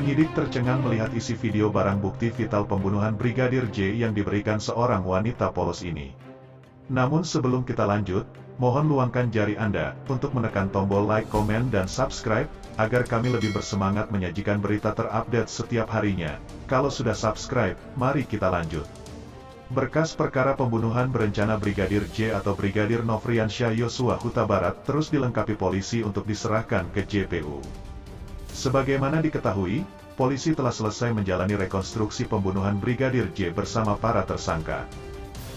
Penyidik tercengang melihat isi video barang bukti vital pembunuhan Brigadir J yang diberikan seorang wanita polos ini. Namun sebelum kita lanjut, mohon luangkan jari Anda untuk menekan tombol like, komen, dan subscribe, agar kami lebih bersemangat menyajikan berita terupdate setiap harinya. Kalau sudah subscribe, mari kita lanjut. Berkas perkara pembunuhan berencana Brigadir J atau Brigadir Nofriansyah Yosua Huta Barat terus dilengkapi polisi untuk diserahkan ke JPU. Sebagaimana diketahui, polisi telah selesai menjalani rekonstruksi pembunuhan Brigadir J bersama para tersangka.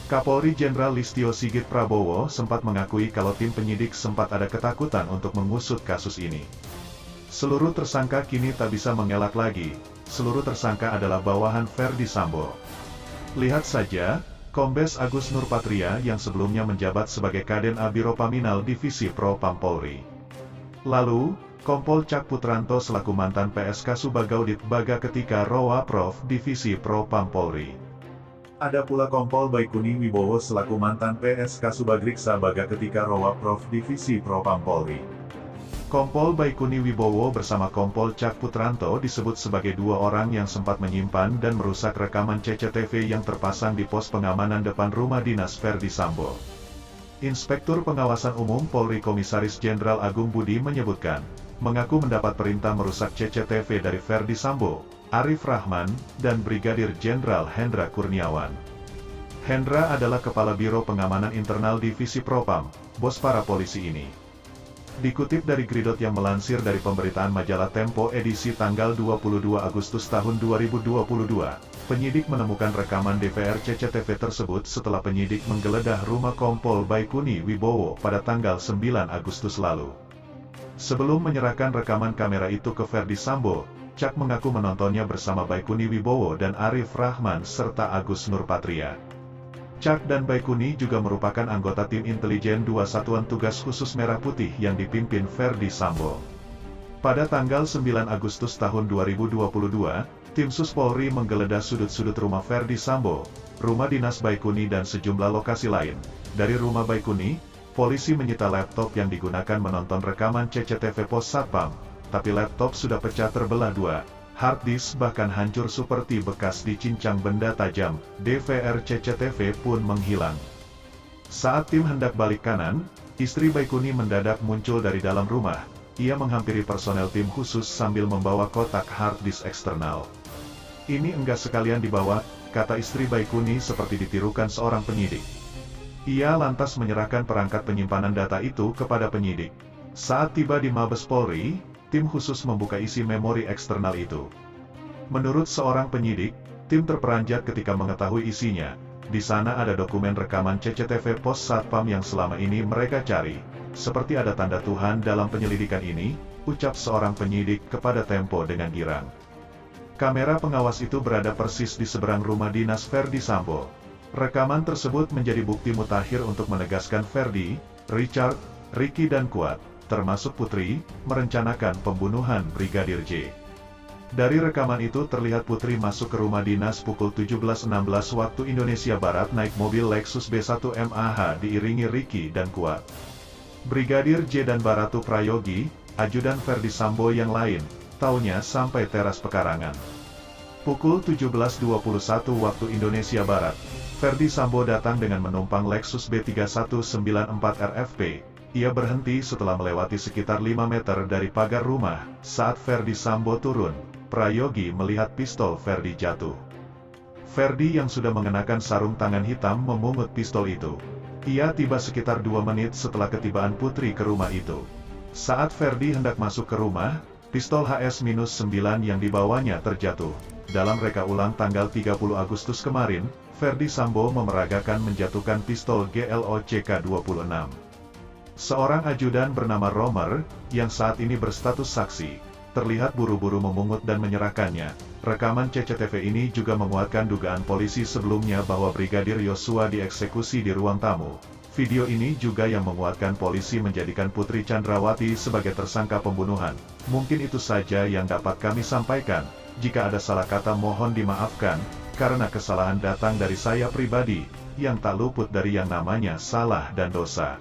Kapolri Jenderal Listio Sigit Prabowo sempat mengakui kalau tim penyidik sempat ada ketakutan untuk mengusut kasus ini. Seluruh tersangka kini tak bisa mengelak lagi, seluruh tersangka adalah bawahan Ferdi Sambo. Lihat saja, Kombes Agus Nurpatria yang sebelumnya menjabat sebagai Kaden Abiropaminal Divisi Propam Polri. Lalu, Kompol Cak Putranto selaku mantan PSK Subagaudit Baga ketika Rowa Prof Divisi Propam Polri. Ada pula Kompol Baikuni Wibowo selaku mantan PSK Subagriksa Baga ketika Rowa Prof Divisi Propam Polri. Kompol Baikuni Wibowo bersama Kompol Cak Putranto disebut sebagai dua orang yang sempat menyimpan dan merusak rekaman CCTV yang terpasang di pos pengamanan depan rumah dinas Ferdi Sambo. Inspektur Pengawasan Umum Polri Komisaris Jenderal Agung Budi menyebutkan, mengaku mendapat perintah merusak CCTV dari Ferdi Sambo, Arif Rahman, dan Brigadir Jenderal Hendra Kurniawan. Hendra adalah Kepala Biro Pengamanan Internal Divisi Propam, bos para polisi ini. Dikutip dari Gridot yang melansir dari pemberitaan majalah Tempo edisi tanggal 22 Agustus tahun 2022, penyidik menemukan rekaman DVR CCTV tersebut setelah penyidik menggeledah rumah Kompol Baikuni Wibowo pada tanggal 9 Agustus lalu. Sebelum menyerahkan rekaman kamera itu ke Ferdi Sambo, Cak mengaku menontonnya bersama Baikuni Wibowo dan Arif Rahman serta Agus Nurpatria. Cak dan Baikuni juga merupakan anggota tim intelijen 2 Satuan Tugas Khusus Merah Putih yang dipimpin Ferdi Sambo. Pada tanggal 9 Agustus tahun 2022, tim Sus Polri menggeledah sudut-sudut rumah Ferdi Sambo, rumah dinas Baikuni dan sejumlah lokasi lain. Dari rumah Baikuni, polisi menyita laptop yang digunakan menonton rekaman CCTV Pos Satpam, tapi laptop sudah pecah terbelah dua. Hard disk bahkan hancur seperti bekas dicincang benda tajam, DVR CCTV pun menghilang. Saat tim hendak balik kanan, istri Baikuni mendadak muncul dari dalam rumah. Ia menghampiri personel tim khusus sambil membawa kotak hard disk eksternal. Ini enggak sekalian dibawa, kata istri Baikuni seperti ditirukan seorang penyidik. Ia lantas menyerahkan perangkat penyimpanan data itu kepada penyidik. Saat tiba di Mabes Polri, tim khusus membuka isi memori eksternal itu. Menurut seorang penyidik, tim terperanjat ketika mengetahui isinya. Di sana ada dokumen rekaman CCTV Pos Satpam yang selama ini mereka cari. Seperti ada tanda Tuhan dalam penyelidikan ini, ucap seorang penyidik kepada Tempo dengan girang. Kamera pengawas itu berada persis di seberang rumah dinas Ferdi Sambo. Rekaman tersebut menjadi bukti mutakhir untuk menegaskan Ferdi, Richard, Ricky dan Kuat, termasuk Putri, merencanakan pembunuhan Brigadir J. Dari rekaman itu terlihat Putri masuk ke rumah dinas pukul 17.16 waktu Indonesia Barat naik mobil Lexus B1 MAH diiringi Ricky dan Kuat. Brigadir J dan Baratu Prayogi, ajudan Ferdi Sambo yang lain, taunya sampai teras pekarangan. Pukul 17.21 waktu Indonesia Barat, Ferdi Sambo datang dengan menumpang Lexus B3194 RFP. Ia berhenti setelah melewati sekitar 5 meter dari pagar rumah. Saat Ferdi Sambo turun, Prayogi melihat pistol Ferdi jatuh. Ferdi yang sudah mengenakan sarung tangan hitam memungut pistol itu. Ia tiba sekitar 2 menit setelah ketibaan Putri ke rumah itu. Saat Ferdi hendak masuk ke rumah, pistol HS-9 yang dibawanya terjatuh. Dalam reka ulang tanggal 30 Agustus kemarin, Ferdi Sambo memeragakan menjatuhkan pistol GLOCK-26. Seorang ajudan bernama Romer, yang saat ini berstatus saksi, terlihat buru-buru memungut dan menyerahkannya. Rekaman CCTV ini juga menguatkan dugaan polisi sebelumnya bahwa Brigadir Yosua dieksekusi di ruang tamu. Video ini juga yang menguatkan polisi menjadikan Putri Chandrawati sebagai tersangka pembunuhan. Mungkin itu saja yang dapat kami sampaikan. Jika ada salah kata mohon dimaafkan, karena kesalahan datang dari saya pribadi, yang tak luput dari yang namanya salah dan dosa.